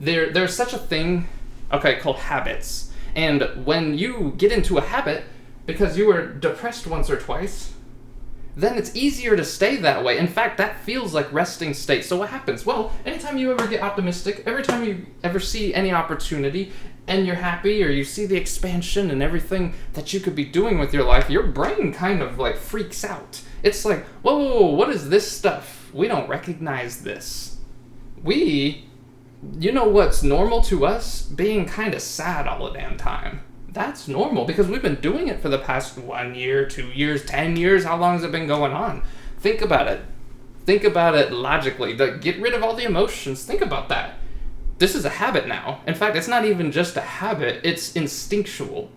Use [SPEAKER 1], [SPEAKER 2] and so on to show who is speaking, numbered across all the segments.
[SPEAKER 1] there's such a thing, okay, called habits. And when you get into a habit because you were depressed once or twice, then it's easier to stay that way. In fact, that feels like resting state. So what happens? Well, anytime you ever get optimistic, every time you ever see any opportunity and you're happy, or you see the expansion and everything that you could be doing with your life, your brain kind of like freaks out. It's like, whoa, what is this stuff? We don't recognize this. You know what's normal to us? Being kind of sad all the damn time. That's normal because we've been doing it for the past 1 year, 2 years, 10 years. How long has it been going on? Think about it. Think about it logically. Get rid of all the emotions. Think about that. This is a habit now. In fact, it's not even just a habit. It's instinctual.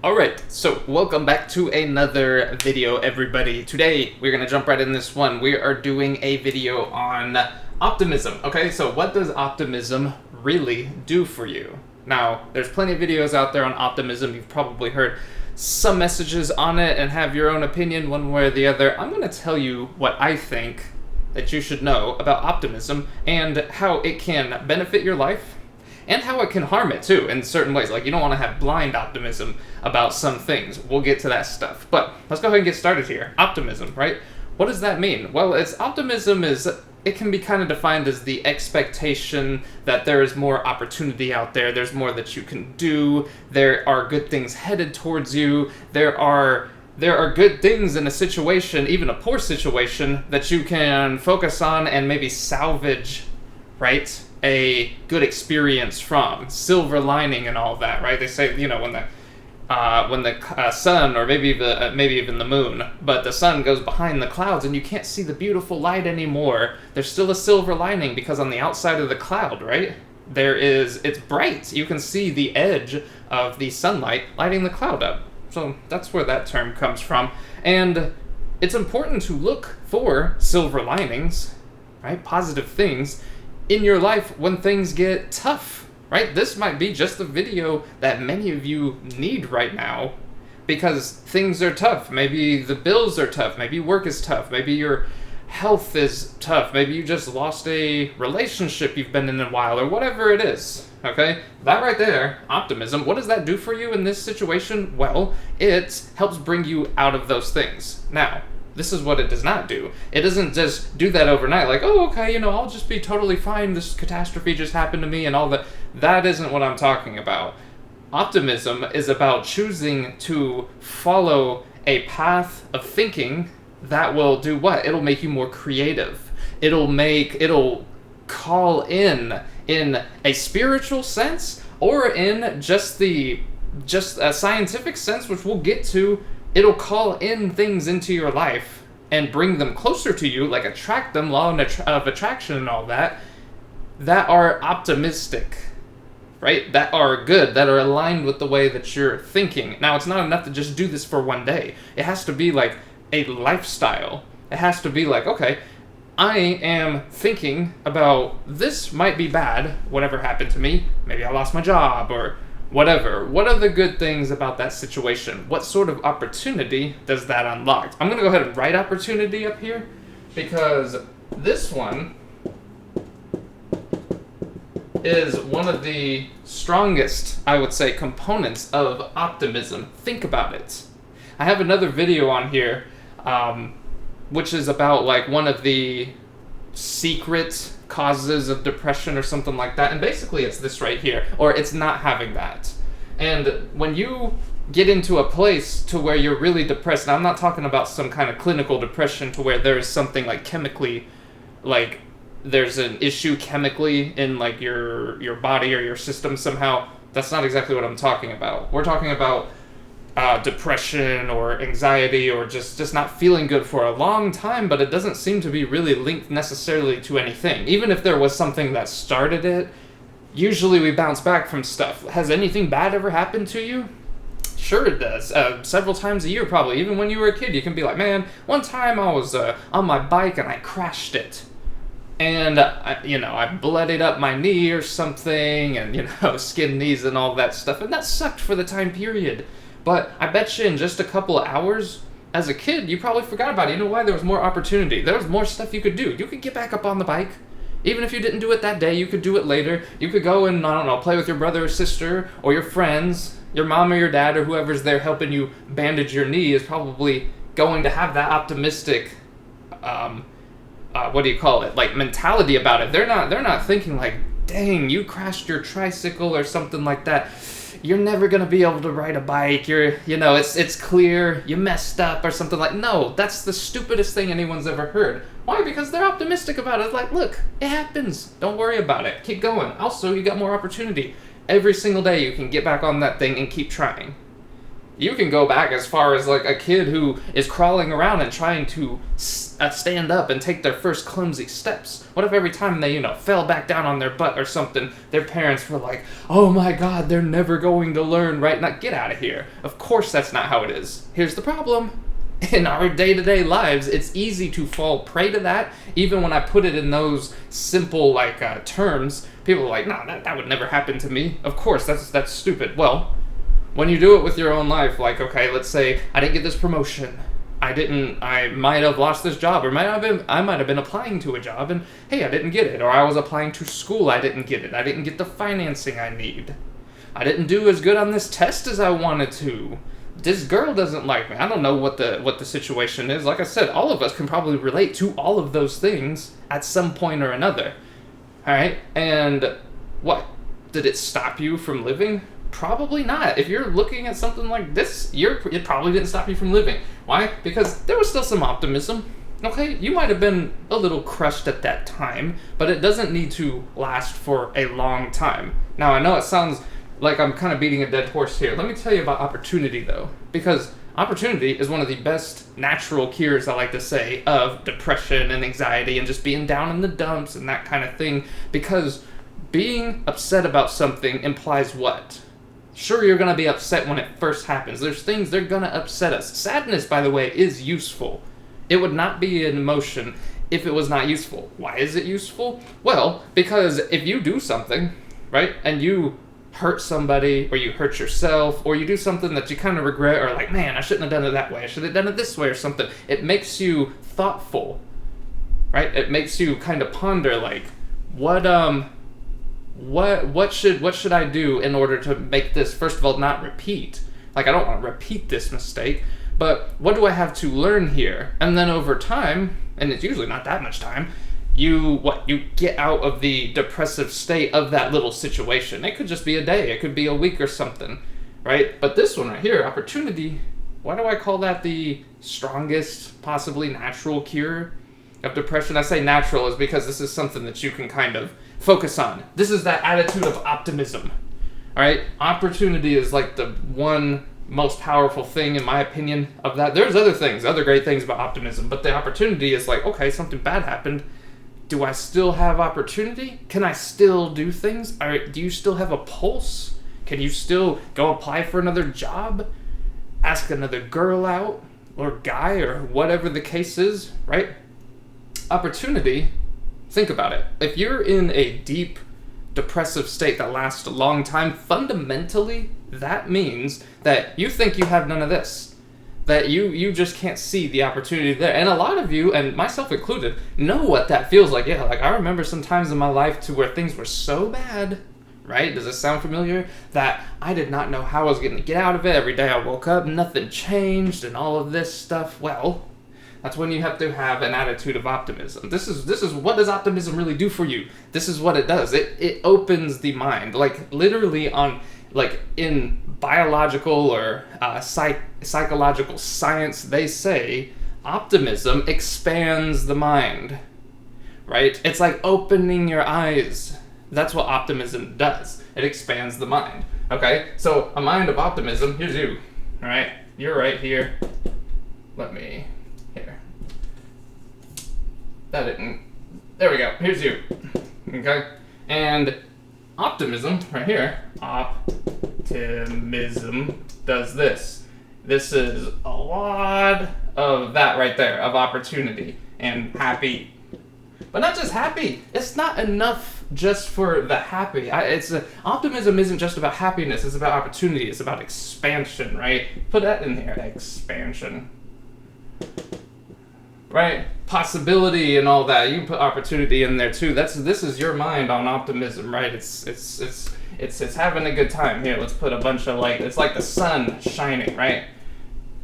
[SPEAKER 1] Alright, so welcome back to another video, everybody. Today, we're going to jump right in this one. We are doing a video on optimism. Okay, so what does optimism really do for you? Now, there's plenty of videos out there on optimism. You've probably heard some messages on it and have your own opinion one way or the other. I'm going to tell you what I think that you should know about optimism and how it can benefit your life and how it can harm it too in certain ways. Like, you don't want to have blind optimism about some things. We'll get to that stuff. But let's go ahead and get started here. Optimism, right? What does that mean? Well, it can be kind of defined as the expectation that there is more opportunity out there, there's more that you can do, there are good things headed towards you, there are good things in a situation, even a poor situation, that you can focus on and maybe salvage, right, a good experience from. Silver lining and all that, right? They say, you know, when the sun, or maybe even the moon, but the sun goes behind the clouds and you can't see the beautiful light anymore, there's still a silver lining because on the outside of the cloud, right, it's bright. You can see the edge of the sunlight lighting the cloud up. So that's where that term comes from. And it's important to look for silver linings, right, positive things in your life when things get tough. Right? This might be just the video that many of you need right now because things are tough. Maybe the bills are tough. Maybe work is tough. Maybe your health is tough. Maybe you just lost a relationship you've been in a while, or whatever it is. Okay? That right there, optimism, what does that do for you in this situation? Well, it helps bring you out of those things. Now, this is what it does not do. It doesn't just do that overnight, like, oh, okay, I'll just be totally fine, this catastrophe just happened to me and all that. That isn't what I'm talking about. Optimism is about choosing to follow a path of thinking that will do what? It'll make you more creative. It'll call in a spiritual sense, or in just a scientific sense, which we'll get to. It'll call in things into your life and bring them closer to you, like attract them, law of attraction and all that are optimistic, right? That are good, that are aligned with the way that you're thinking. Now, it's not enough to just do this for one day. It has to be like a lifestyle. It has to be like, okay, I am thinking about this might be bad, whatever happened to me. Maybe I lost my job or whatever. What are the good things about that situation? What sort of opportunity does that unlock? I'm going to go ahead and write opportunity up here because this one is one of the strongest, I would say, components of optimism. Think about it. I have another video on here, which is about like one of the secret causes of depression or something like that, and basically it's this right here, or it's not having that. And when you get into a place to where you're really depressed, and I'm not talking about some kind of clinical depression to where there is something like chemically, like there's an issue chemically in like your body or your system somehow. That's not exactly what I'm talking about. We're talking about depression or anxiety or just not feeling good for a long time, but it doesn't seem to be really linked necessarily to anything. Even if there was something that started it, usually we bounce back from stuff. Has anything bad ever happened to you? Sure it does. Several times a year probably. Even when you were a kid, you can be like, man, one time I was on my bike and I crashed it. And, I bloodied up my knee or something and, skinned knees and all that stuff. And that sucked for the time period. But I bet you in just a couple of hours, as a kid, you probably forgot about it. You know why? There was more opportunity. There was more stuff you could do. You could get back up on the bike. Even if you didn't do it that day, you could do it later. You could go and, I don't know, play with your brother or sister or your friends. Your mom or your dad or whoever's there helping you bandage your knee is probably going to have that optimistic, like mentality about it. They're not thinking like, dang, you crashed your tricycle or something like that. You're never gonna be able to ride a bike. It's clear you messed up or something like. No, that's the stupidest thing anyone's ever heard. Why? Because they're optimistic about it. Like, look, it happens. Don't worry about it. Keep going. Also, you got more opportunity. Every single day you can get back on that thing and keep trying. You can go back as far as like a kid who is crawling around and trying to stand up and take their first clumsy steps. What if every time they, fell back down on their butt or something, their parents were like, oh my god, they're never going to learn, right? Now get out of here. Of course that's not how it is. Here's the problem. In our day-to-day lives, it's easy to fall prey to that. Even when I put it in those simple terms, people are like, no, that would never happen to me. Of course, that's stupid. Well, when you do it with your own life, like, okay, let's say I didn't get this promotion. I might have lost this job, or I might have been applying to a job, and hey, I didn't get it. Or I was applying to school, I didn't get it. I didn't get the financing I need. I didn't do as good on this test as I wanted to. This girl doesn't like me. I don't know what the situation is. Like I said, all of us can probably relate to all of those things at some point or another. All right? And what? Did it stop you from living? Probably not. If you're looking at something like this, it probably didn't stop you from living. Why? Because there was still some optimism. Okay? You might have been a little crushed at that time, but it doesn't need to last for a long time. Now, I know it sounds like I'm kind of beating a dead horse here. Let me tell you about opportunity, though, because opportunity is one of the best natural cures, I like to say, of depression and anxiety and just being down in the dumps and that kind of thing, because being upset about something implies what? Sure, you're going to be upset when it first happens. There's things that are going to upset us. Sadness, by the way, is useful. It would not be an emotion if it was not useful. Why is it useful? Well, because if you do something, right, and you hurt somebody, or you hurt yourself, or you do something that you kind of regret, or like, man, I shouldn't have done it that way, I should have done it this way or something, it makes you thoughtful, right? It makes you kind of ponder, like, what should I do in order to make this, first of all, not repeat? Like, I don't want to repeat this mistake, but what do I have to learn here? And then over time, and it's usually not that much time, you get out of the depressive state of that little situation. It could just be a day, it could be a week or something, right? But this one right here, opportunity, why do I call that the strongest, possibly natural cure of depression? I say natural is because this is something that you can kind of focus on. This is that attitude of optimism, all right? Opportunity is like the one most powerful thing, in my opinion, of that. There's other great things about optimism, but the opportunity is like, okay, something bad happened. Do I still have opportunity? Can I still do things? Do you still have a pulse? Can you still go apply for another job? Ask another girl out? Or guy? Or whatever the case is, right? Opportunity, think about it. If you're in a deep depressive state that lasts a long time, fundamentally, that means that you think you have none of this. That you just can't see the opportunity there. And a lot of you, and myself included, know what that feels like. Yeah, like I remember some times in my life to where things were so bad, right? Does it sound familiar? That I did not know how I was going to get out of it. Every day I woke up, nothing changed, and all of this stuff. Well, that's when you have to have an attitude of optimism. This is what does optimism really do for you? This is what it does. It opens the mind. Like literally in biological or psychological science, they say optimism expands the mind, right? It's like opening your eyes. That's what optimism does. It expands the mind, okay? So a mind of optimism, here's you, all right? You're right here. Here. There we go. Here's you, okay? And optimism, right here, optimism does this. This is a lot of that right there, of opportunity and happy. But not just happy. It's not enough just for the happy. Optimism isn't just about happiness. It's about opportunity. It's about expansion, right? Put that in here, expansion. right? Possibility and all that. You can put opportunity in there too. This is your mind on optimism, right? It's having a good time. Here, let's put a bunch of light. It's like the sun shining, right?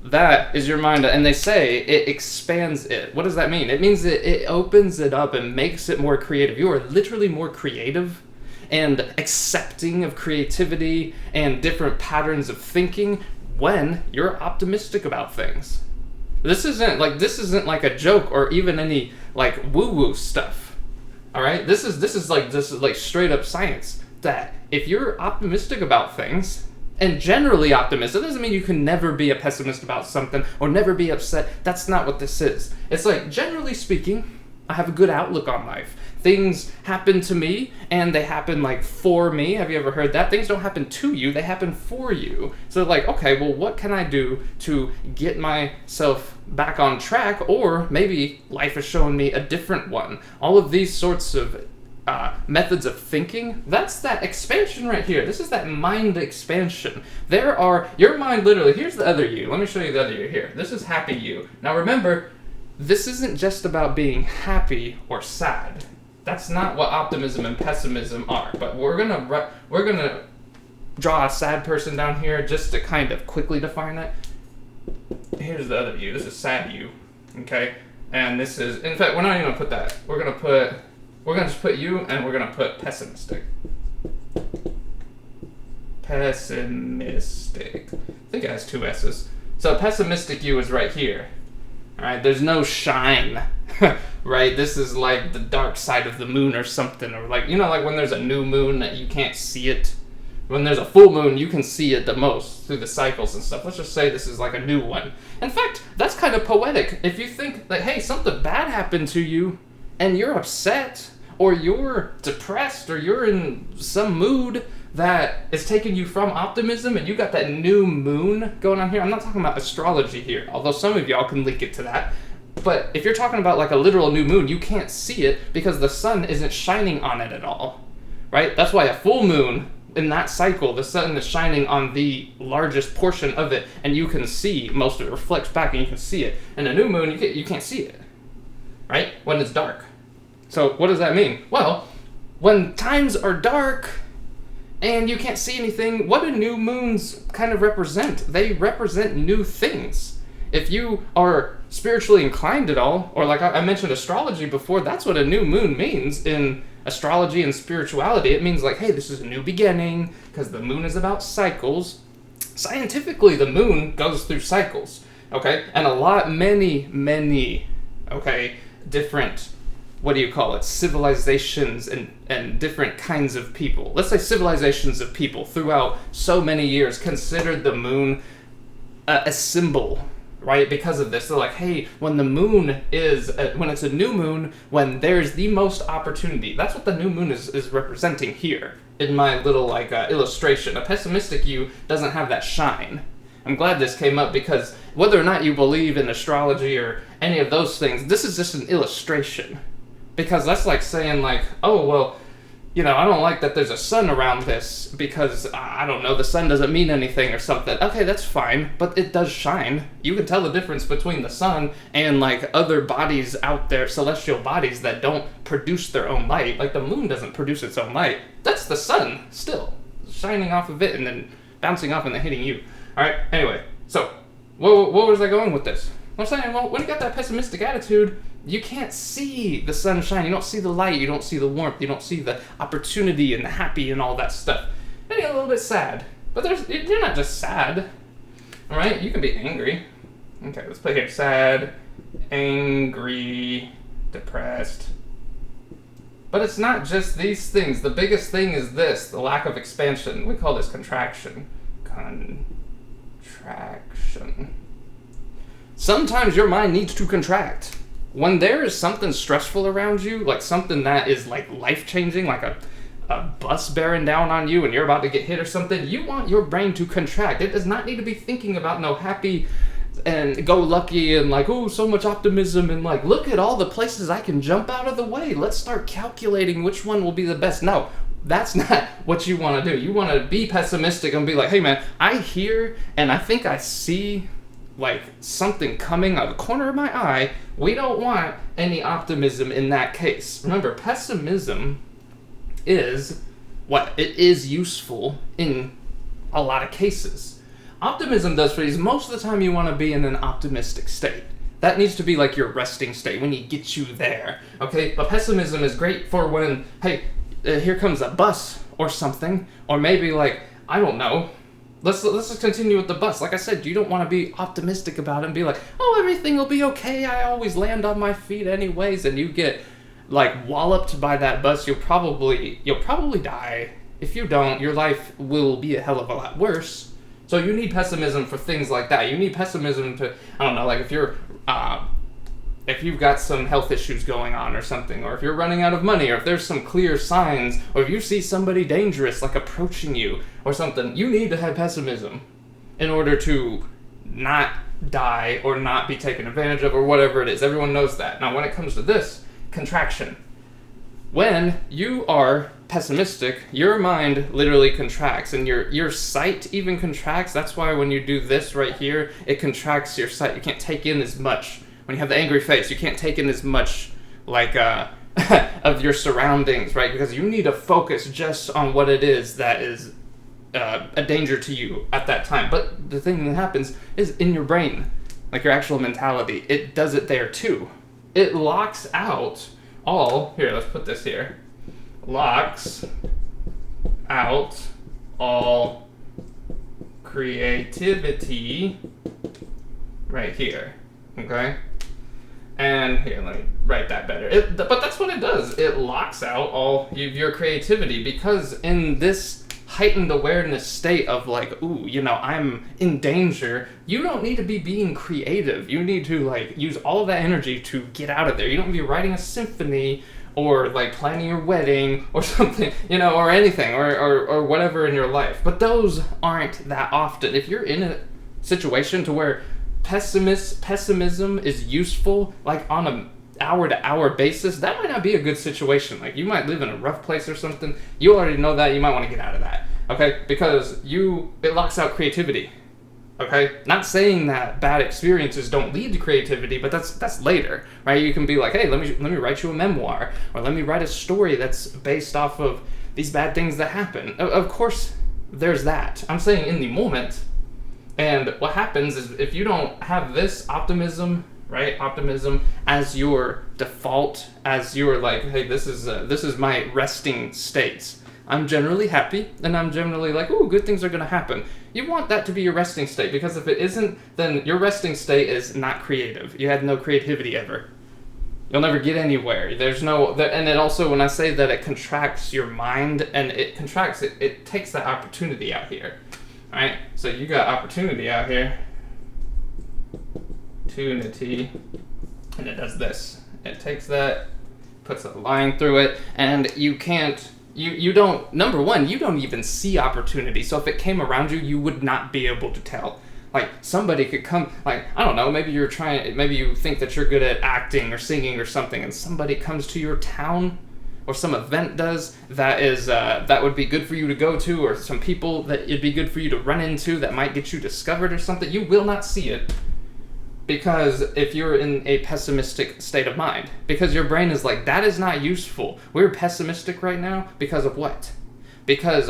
[SPEAKER 1] That is your mind, and they say it expands it. What does that mean? It means it opens it up and makes it more creative. You are literally more creative and accepting of creativity and different patterns of thinking when you're optimistic about things. This isn't like a joke or even any like woo-woo stuff. All right? This is like straight up science, that if you're optimistic about things, and generally optimistic, doesn't mean you can never be a pessimist about something or never be upset. That's not what this is. It's like, generally speaking, I have a good outlook on life. Things happen to me, and they happen like for me. Have you ever heard that? Things don't happen to you, they happen for you. So like, okay, well, what can I do to get myself back on track? Or maybe life is showing me a different one. All of these sorts of methods of thinking, that's that expansion right here. This is that mind expansion. Your mind literally, here's the other you. Let me show you the other you here. This is happy you. Now remember, this isn't just about being happy or sad. That's not what optimism and pessimism are. But we're gonna draw a sad person down here just to kind of quickly define it. Here's the other you. This is sad you. Okay? And this is, in fact, we're not even gonna put that. We're gonna just put you, and we're gonna put pessimistic. Pessimistic. I think it has two S's. So pessimistic you is right here. Alright, there's no shine. Right? This is like the dark side of the moon or something. Or like, like when there's a new moon that you can't see it. When there's a full moon, you can see it the most through the cycles and stuff. Let's just say this is like a new one. In fact, that's kind of poetic. If you think that, hey, something bad happened to you, and you're upset, or you're depressed, or you're in some mood that is taking you from optimism, and you got that new moon going on here. I'm not talking about astrology here, although some of y'all can link it to that. But if you're talking about like a literal new moon, you can't see it because the sun isn't shining on it at all, right? That's why a full moon, in that cycle, the sun is shining on the largest portion of it, and you can see most of it reflects back, and you can see it. And a new moon, you can't see it, right? When it's dark. So what does that mean? Well, when times are dark and you can't see anything, what do new moons kind of represent? They represent new things. If you are spiritually inclined at all, or like I mentioned astrology before, that's what a new moon means in astrology and spirituality. It means like, hey, this is a new beginning, because the moon is about cycles. Scientifically, the moon goes through cycles, okay? And many, okay, different, civilizations and different kinds of people. Let's say civilizations of people throughout so many years considered the moon a symbol, right? Because of this. They're like, hey, when the moon is, when it's a new moon, when there's the most opportunity, that's what the new moon is representing here in my little illustration. A pessimistic you doesn't have that shine. I'm glad this came up, because whether or not you believe in astrology or any of those things, this is just an illustration. Because that's like saying like, oh, well, I don't like that there's a sun around this because, I don't know, the sun doesn't mean anything or something. Okay, that's fine, but it does shine. You can tell the difference between the sun and like other bodies out there, celestial bodies that don't produce their own light. Like the moon doesn't produce its own light. That's the sun still shining off of it and then bouncing off and then hitting you. All right, anyway, so what was I going with this? I'm saying, well, when you got that pessimistic attitude, you can't see the sunshine, you don't see the light, you don't see the warmth, you don't see the opportunity and the happy and all that stuff. Maybe a little bit sad, but you're not just sad, all right? You can be angry. Okay, let's put here, sad, angry, depressed. But it's not just these things. The biggest thing is this, the lack of expansion. We call this contraction. Contraction. Sometimes your mind needs to contract. When there is something stressful around you, like something that is like life-changing, like a bus bearing down on you and you're about to get hit or something, you want your brain to contract. It does not need to be thinking about no happy and go lucky and like, oh, so much optimism and like, look at all the places I can jump out of the way. Let's start calculating which one will be the best. No, that's not what you want to do. You want to be pessimistic and be like, hey man, I hear and I think I see like something coming out of the corner of my eye, we don't want any optimism in that case. Remember, pessimism is what? It is useful in a lot of cases. Optimism does for you is most of the time you want to be in an optimistic state. That needs to be like your resting state, when you get you there, okay? But pessimism is great for when, hey, here comes a bus or something, or maybe like, I don't know, let's just continue with the bus. Like I said, you don't want to be optimistic about it and be like, oh, everything will be okay, I always land on my feet anyways, and you get like walloped by that bus, you'll probably die. If you don't, your life will be a hell of a lot worse. So you need pessimism for things like that. You need pessimism to, I don't know, like if you've got some health issues going on or something, or if you're running out of money, or if there's some clear signs, or if you see somebody dangerous like approaching you or something, you need to have pessimism in order to not die or not be taken advantage of or whatever it is. Everyone knows that. Now when it comes to this, contraction. When you are pessimistic, your mind literally contracts, and your sight even contracts. That's why when you do this right here, it contracts your sight. You can't take in as much. When you have the angry face, you can't take in as much like of your surroundings, right? Because you need to focus just on what it is that is a danger to you at that time. But the thing that happens is in your brain, like your actual mentality, it does it there too. It locks out all, here, let's put this here, locks out all creativity right here, okay? And here, let me write that better. But that's what it does. It locks out all of your creativity, because in this heightened awareness state of like, ooh, you know, I'm in danger, you don't need to be being creative. You need to like use all of that energy to get out of there. You don't need to be writing a symphony or like planning your wedding or something, you know, or anything, or whatever in your life. But those aren't that often. If you're in a situation to where pessimism is useful, like on an hour-to-hour basis, that might not be a good situation. Like, you might live in a rough place or something. You already know that. You might want to get out of that, okay? Because it locks out creativity, okay? Not saying that bad experiences don't lead to creativity, but that's later, right? You can be like, hey, let me write you a memoir, or let me write a story that's based off of these bad things that happen. Of course, there's that. I'm saying in the moment. And what happens is, if you don't have this optimism, right? Optimism as your default, as your like, hey, this is my resting state. I'm generally happy, and I'm generally like, ooh, good things are going to happen. You want that to be your resting state, because if it isn't, then your resting state is not creative. You had no creativity ever. You'll never get anywhere. There's no, and it also, when I say that it contracts your mind, and it contracts, it takes that opportunity out here. All right, so you got opportunity out here. Opportunity, and it does this. It takes that, puts a line through it, and you can't, you don't, number one, you don't even see opportunity. So if it came around you, you would not be able to tell. Like, somebody could come, like, I don't know, maybe maybe you think that you're good at acting or singing or something, and somebody comes to your town, or some event does, that would be good for you to go to, or some people that it'd be good for you to run into that might get you discovered or something. You will not see it, because if you're in a pessimistic state of mind, because your brain is like, that is not useful. We're pessimistic right now because of what? Because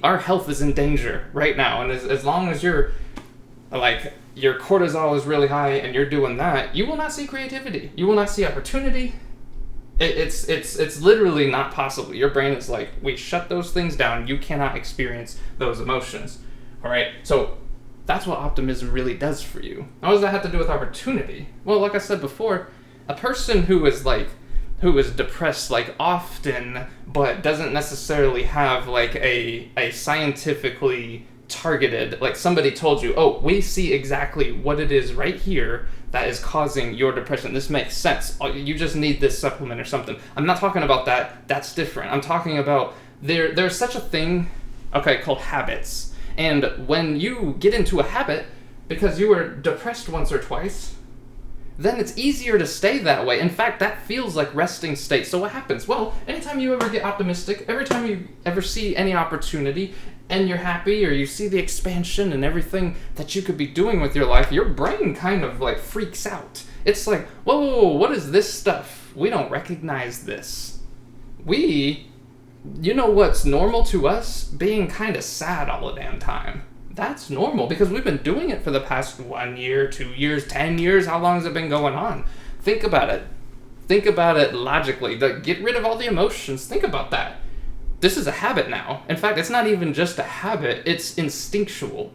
[SPEAKER 1] our health is in danger right now, and as long as you're like, your cortisol is really high and you're doing that, you will not see creativity. You will not see opportunity. It's literally not possible. Your brain is like, we shut those things down. You cannot experience those emotions. All right. So that's what optimism really does for you. How does that have to do with opportunity? Well, like I said before, a person who is depressed, like, often, but doesn't necessarily have like a scientifically targeted, like, somebody told you, oh, we see exactly what it is right here that is causing your depression. This makes sense. You just need this supplement or something. I'm not talking about that. That's different. I'm talking about there's such a thing, okay, called habits. And when you get into a habit because you were depressed once or twice, then it's easier to stay that way. In fact, that feels like resting state. So what happens? Well, anytime you ever get optimistic, every time you ever see any opportunity, and you're happy, or you see the expansion and everything that you could be doing with your life, your brain kind of like freaks out. It's like, whoa, what is this stuff? We don't recognize this. You know what's normal to us? Being kind of sad all the damn time. That's normal because we've been doing it for the past 1 year, 2 years, 10 years. How long has it been going on? Think about it. Think about it logically. Get rid of all the emotions. Think about that. This is a habit now. In fact, it's not even just a habit, it's instinctual.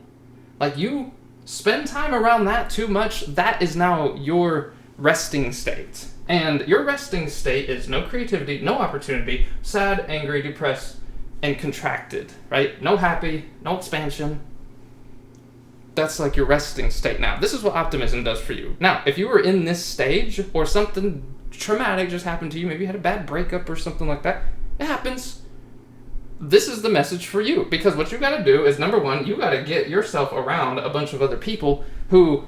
[SPEAKER 1] Like, you spend time around that too much, that is now your resting state. And your resting state is no creativity, no opportunity, sad, angry, depressed, and contracted, right? No happy, no expansion. That's like your resting state now. This is what optimism does for you. Now, if you were in this stage, or something traumatic just happened to you, maybe you had a bad breakup or something like that, it happens. This is the message for you, because what you got to do is, number one, you got to get yourself around a bunch of other people who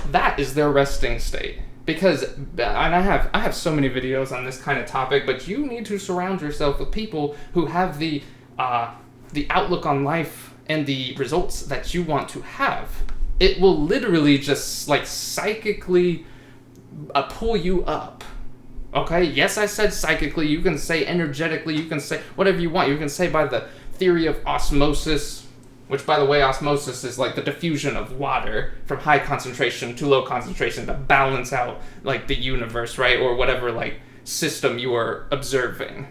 [SPEAKER 1] that is their resting state. Because, and I have so many videos on this kind of topic, but you need to surround yourself with people who have the outlook on life and the results that you want to have. It will literally just like psychically pull you up. Okay, yes, I said psychically. You can say energetically. You can say whatever you want. You can say by the theory of osmosis, which, by the way, osmosis is like the diffusion of water from high concentration to low concentration to balance out like the universe, right? Or whatever like system you are observing.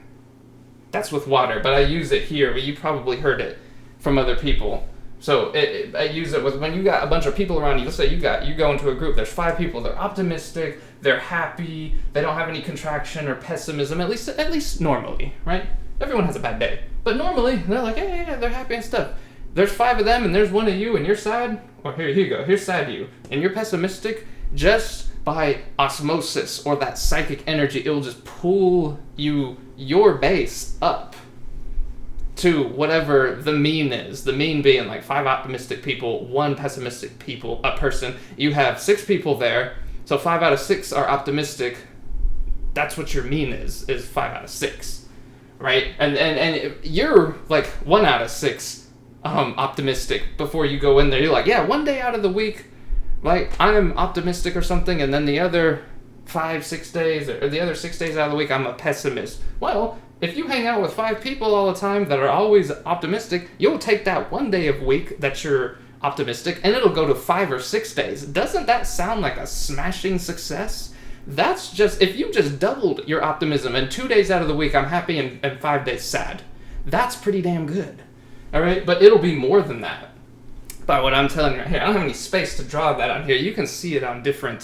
[SPEAKER 1] That's with water, but I use it here, but you probably heard it from other people. So I use it with when you got a bunch of people around you. Let's say you go into a group. There's 5 people. They're optimistic. They're happy. They don't have any contraction or pessimism. At least normally, right? Everyone has a bad day, but normally they're like, yeah, they're happy and stuff. There's 5 of them, and there's 1 of you, and you're sad. Or here you go. Here's sad you, and you're pessimistic. Just by osmosis or that psychic energy, it will just pull your base up to whatever the mean is. The mean being like 5 optimistic people, 1 pessimistic person. You have 6 people there, so 5 out of 6 are optimistic. That's what your mean is 5 out of 6, right? And you're like 1 out of 6 optimistic before you go in there. You're like, yeah, 1 day out of the week, like I'm optimistic or something, and then the other 5-6 days, or the other 6 days out of the week, I'm a pessimist. Well, if you hang out with 5 people all the time that are always optimistic, you'll take that 1 day of week that you're optimistic, and it'll go to 5 or 6 days. Doesn't that sound like a smashing success? That's just, if you just doubled your optimism, and 2 days out of the week I'm happy and 5 days sad, that's pretty damn good. All right, but it'll be more than that. By what I'm telling you right here, I don't have any space to draw that on here. You can see it on different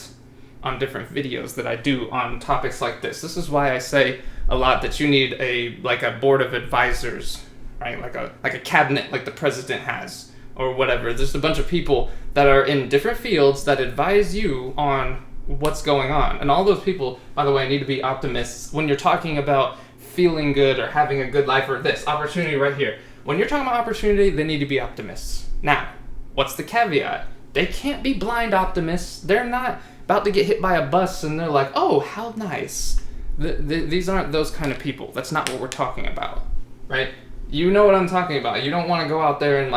[SPEAKER 1] videos that I do on topics like this. This is why I say a lot that you need a board of advisors, right? Like a cabinet, like the president has, or whatever. There's a bunch of people that are in different fields that advise you on what's going on. And all those people, by the way, need to be optimists. When you're talking about feeling good or having a good life, or this opportunity right here, when you're talking about opportunity, they need to be optimists. Now, what's the caveat? They can't be blind optimists. They're not about to get hit by a bus and they're like, oh, how nice. These aren't those kind of people. That's not what we're talking about, right? You know what I'm talking about. You don't want to go out there and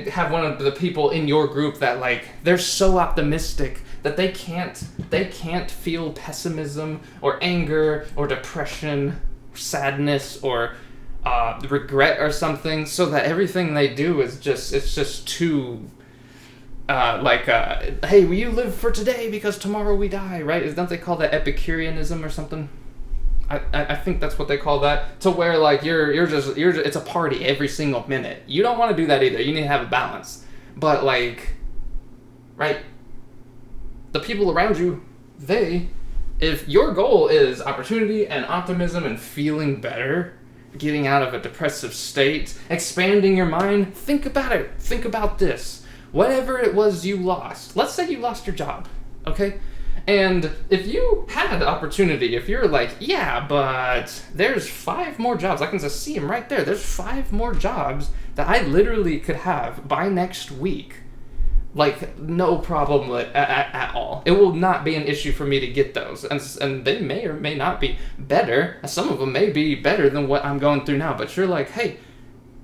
[SPEAKER 1] have one of the people in your group that like they're so optimistic that they can't feel pessimism or anger or depression, or sadness or regret or something, so that everything they do is just too hey, will you live for today because tomorrow we die, right? Don't they call that Epicureanism or something? I think that's what they call that. To where like you're just it's a party every single minute. You don't want to do that either. You need to have a balance. But like, right? The people around you, if your goal is opportunity and optimism and feeling better, getting out of a depressive state, expanding your mind, think about it. Think about this. Whatever it was you lost. Let's say you lost your job, okay? And if you had opportunity, if you're like, yeah, but there's 5 more jobs. I can just see them right there. There's 5 more jobs that I literally could have by next week. Like, no problem at all. It will not be an issue for me to get those. And they may or may not be better. Some of them may be better than what I'm going through now. But you're like, hey,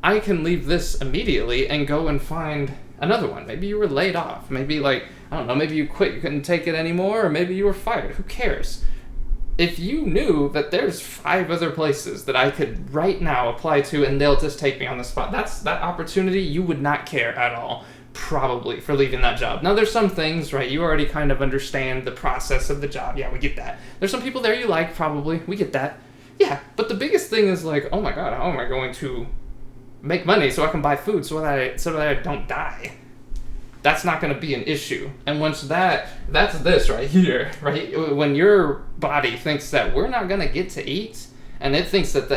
[SPEAKER 1] I can leave this immediately and go and find another one. Maybe you were laid off. Maybe, like, I don't know, maybe you quit, you couldn't take it anymore, or maybe you were fired. Who cares? If you knew that there's 5 other places that I could right now apply to and they'll just take me on the spot, that opportunity, you would not care at all, probably, for leaving that job. Now, there's some things, right, you already kind of understand the process of the job. Yeah, we get that. There's some people there you like, probably. We get that. Yeah, but the biggest thing is like, oh my god, how am I going to make money so I can buy food so that I don't die? That's not going to be an issue. And once that's this right here, right? When your body thinks that we're not going to get to eat, and it thinks that,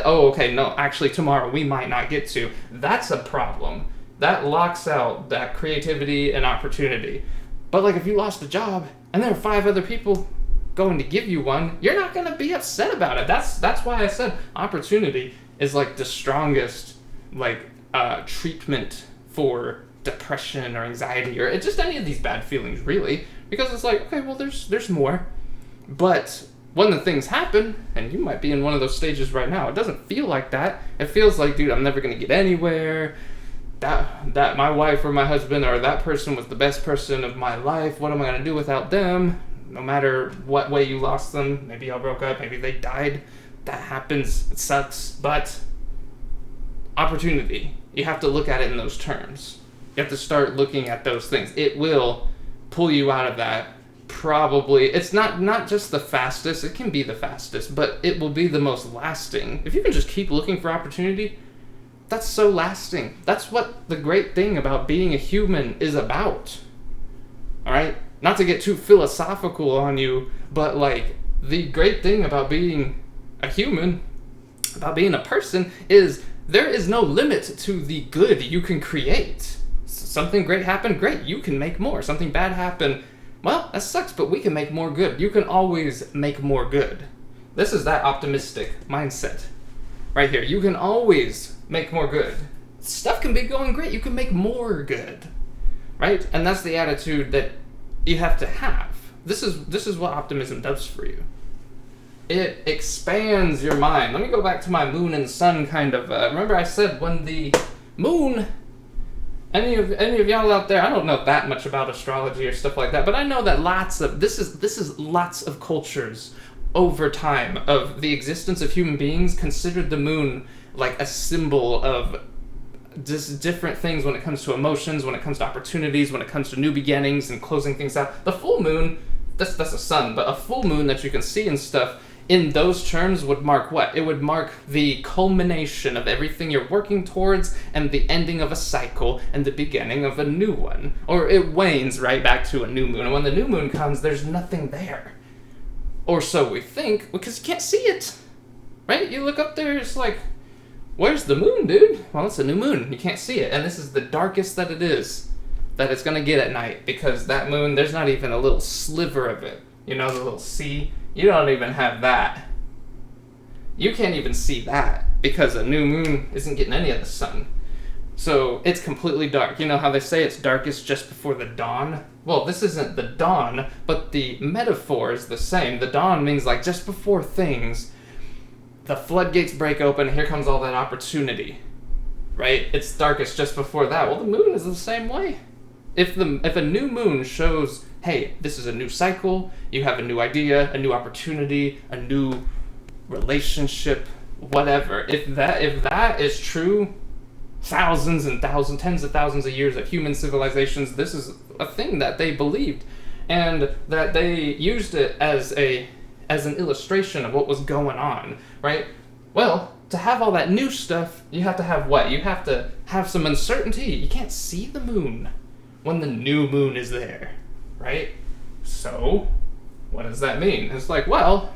[SPEAKER 1] no, actually tomorrow we might not get to, that's a problem. That locks out that creativity and opportunity. But like if you lost a job and there are 5 other people going to give you one, you're not going to be upset about it. That's why I said opportunity is like the strongest treatment for depression or anxiety or just any of these bad feelings, really, because it's like, okay, well, there's more. But when the things happen, and you might be in one of those stages right now, it doesn't feel like that. It feels like, dude, I'm never gonna get anywhere. That my wife or my husband or that person was the best person of my life. What am I gonna do without them? No matter what way you lost them, maybe y'all broke up, maybe they died. That happens. It sucks. But opportunity, you have to look at it in those terms. You have to start looking at those things. It will pull you out of that. Probably, it's not just the fastest, it can be the fastest, but it will be the most lasting. If you can just keep looking for opportunity, that's so lasting. That's what the great thing about being a human is about. Alright? Not to get too philosophical on you, but like, the great thing about being a human, about being a person, is there is no limit to the good you can create. Something great happened, great, you can make more. Something bad happened, well, that sucks, but we can make more good. You can always make more good. This is that optimistic mindset right here. You can always make more good. Stuff can be going great, you can make more good, right? And that's the attitude that you have to have. This is what optimism does for you. It expands your mind. Let me go back to my moon and sun kind of, remember I said when the moon, any of y'all out there, I don't know that much about astrology or stuff like that, but I know that this is lots of cultures over time of the existence of human beings considered the moon like a symbol of just different things when it comes to emotions, when it comes to opportunities, when it comes to new beginnings and closing things out. The full moon, that's a sun, but a full moon that you can see and stuff, in those terms would mark what? It would mark the culmination of everything you're working towards and the ending of a cycle and the beginning of a new one. Or it wanes right back to a new moon. And when the new moon comes, there's nothing there. Or so we think, because you can't see it. Right? You look up there, it's like, where's the moon, dude? Well, it's a new moon. You can't see it. And this is the darkest that it is, that it's going to get at night. Because that moon, there's not even a little sliver of it. You know, the little C? You don't even have that. You can't even see that because a new moon isn't getting any of the sun. So it's completely dark. You know how they say it's darkest just before the dawn? Well, this isn't the dawn, but the metaphor is the same. The dawn means like just before things, the floodgates break open, and here comes all that opportunity. Right? It's darkest just before that. Well, the moon is the same way. If a new moon shows, hey, this is a new cycle, you have a new idea, a new opportunity, a new relationship, whatever. If that is true, thousands and thousands, tens of thousands of years of human civilizations, this is a thing that they believed, and that they used it as an illustration of what was going on, right? Well, to have all that new stuff, you have to have what? You have to have some uncertainty. You can't see the moon when the new moon is there, right? So, what does that mean? It's like, well,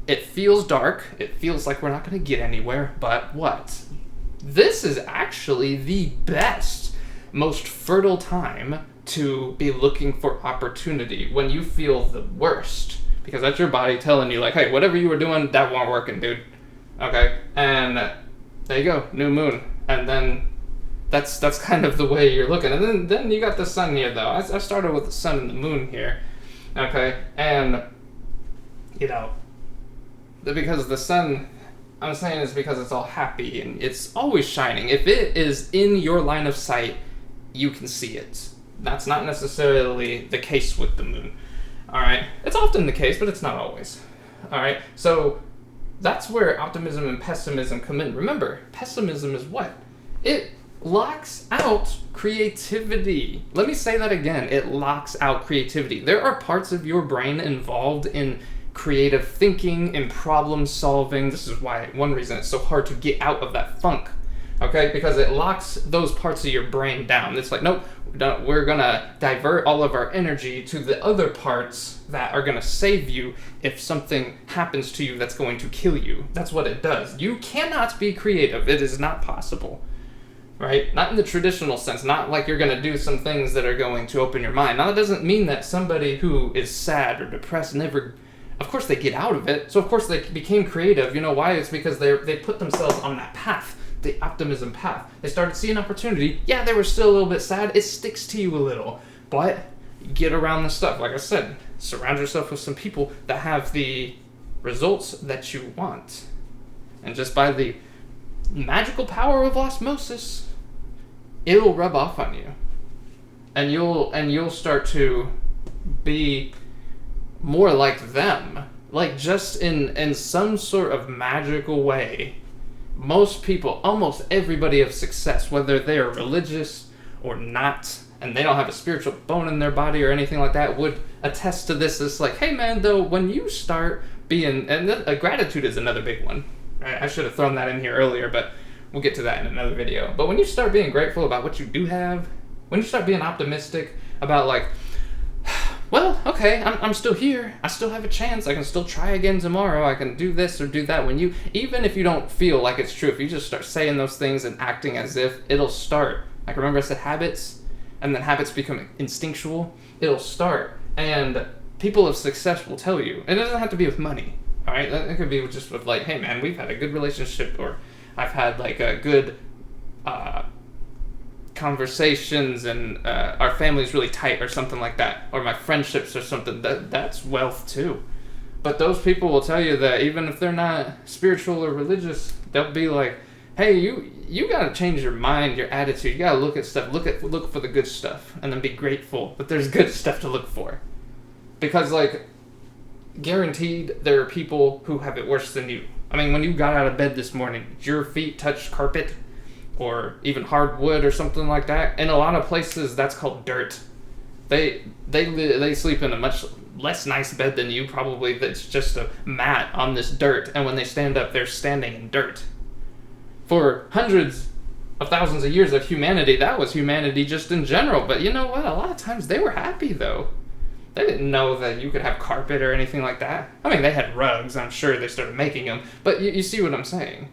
[SPEAKER 1] it feels dark, it feels like we're not going to get anywhere, but what? This is actually the best, most fertile time to be looking for opportunity when you feel the worst. Because that's your body telling you, like, hey, whatever you were doing, that won't working, dude. Okay? And there you go, new moon. And then that's kind of the way you're looking. And then you got the sun here, though. I started with the sun and the moon here. Okay? And, you know, because the sun, I'm saying is because it's all happy and it's always shining. If it is in your line of sight, you can see it. That's not necessarily the case with the moon. All right, it's often the case, but it's not always. All right, so that's where optimism and pessimism come in. Remember, pessimism is what? It locks out creativity. Let me say that again. It locks out creativity. There are parts of your brain involved in creative thinking and problem solving. This is why one reason it's so hard to get out of that funk. Okay, because it locks those parts of your brain down. It's like, nope, we're gonna divert all of our energy to the other parts that are gonna save you if something happens to you that's going to kill you. That's what it does. You cannot be creative. It is not possible. Right? Not in the traditional sense. Not like you're gonna do some things that are going to open your mind. Now, that doesn't mean that somebody who is sad or depressed never... Of course they get out of it. So of course they became creative. You know why? It's because they put themselves on that path. The optimism path. They started seeing opportunity. Yeah, they were still a little bit sad. It sticks to you a little. But get around the stuff. Like I said, surround yourself with some people that have the results that you want. And just by the magical power of osmosis, it'll rub off on you. And you'll start to be more like them. Like just in some sort of magical way. Most people, almost everybody of success, whether they are religious or not, and they don't have a spiritual bone in their body or anything like that, would attest to this. It's like, hey man, though, when you start being, and gratitude is another big one. Right? I should have thrown that in here earlier, but we'll get to that in another video. But when you start being grateful about what you do have, when you start being optimistic about like, well, okay, I'm still here. I still have a chance. I can still try again tomorrow. I can do this or do that. When you, even if you don't feel like it's true, if you just start saying those things and acting as if, it'll start. Like remember I said habits, and then habits become instinctual. It'll start, and people of success will tell you. It doesn't have to be with money, all right? It could be just with like, hey man, we've had a good relationship, or I've had like a good conversations, and our family's really tight or something like that, or my friendships or something. That's wealth too. But those people will tell you that even if they're not spiritual or religious, they'll be like, hey, you gotta change your mind, your attitude. You gotta look at stuff, look for the good stuff, and then be grateful that there's good stuff to look for. Because like, guaranteed there are people who have it worse than you. I mean, when you got out of bed this morning, did your feet touch carpet? Or even hardwood or something like that. In a lot of places, that's called dirt. They sleep in a much less nice bed than you, probably. That's just a mat on this dirt, and when they stand up, they're standing in dirt. For hundreds of thousands of years of humanity, that was humanity just in general. But you know what? A lot of times they were happy, though. They didn't know that you could have carpet or anything like that. I mean, they had rugs. I'm sure they started making them. But you see what I'm saying.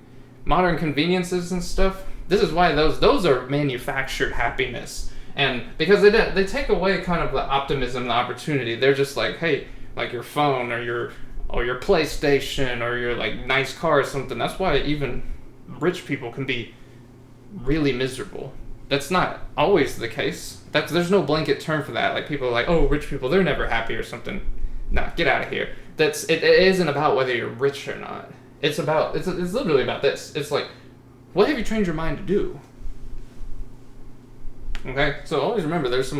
[SPEAKER 1] Modern conveniences and stuff. This is why those are manufactured happiness. And because they take away kind of the optimism, the opportunity. They're just like, hey, like your phone or your PlayStation or your like nice car or something. That's why even rich people can be really miserable. That's not always the case. There's no blanket term for that. Like people are like, oh, rich people, they're never happy or something. Nah, get out of here. It isn't about whether you're rich or not. It's literally about this. It's like, what have you trained your mind to do? Okay, so always remember there's some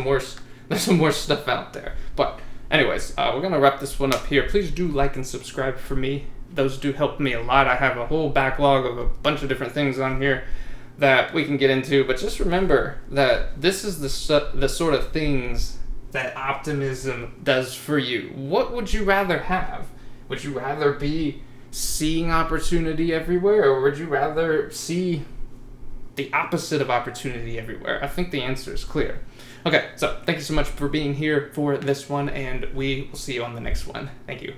[SPEAKER 1] more stuff out there. But anyways, we're gonna wrap this one up here. Please do like and subscribe for me. Those do help me a lot. I have a whole backlog of a bunch of different things on here that we can get into. But just remember that this is the sort of things that optimism does for you. What would you rather have? Would you rather be seeing opportunity everywhere, or would you rather see the opposite of opportunity everywhere? I think the answer is clear. Okay, so thank you so much for being here for this one, and we will see you on the next one. Thank you.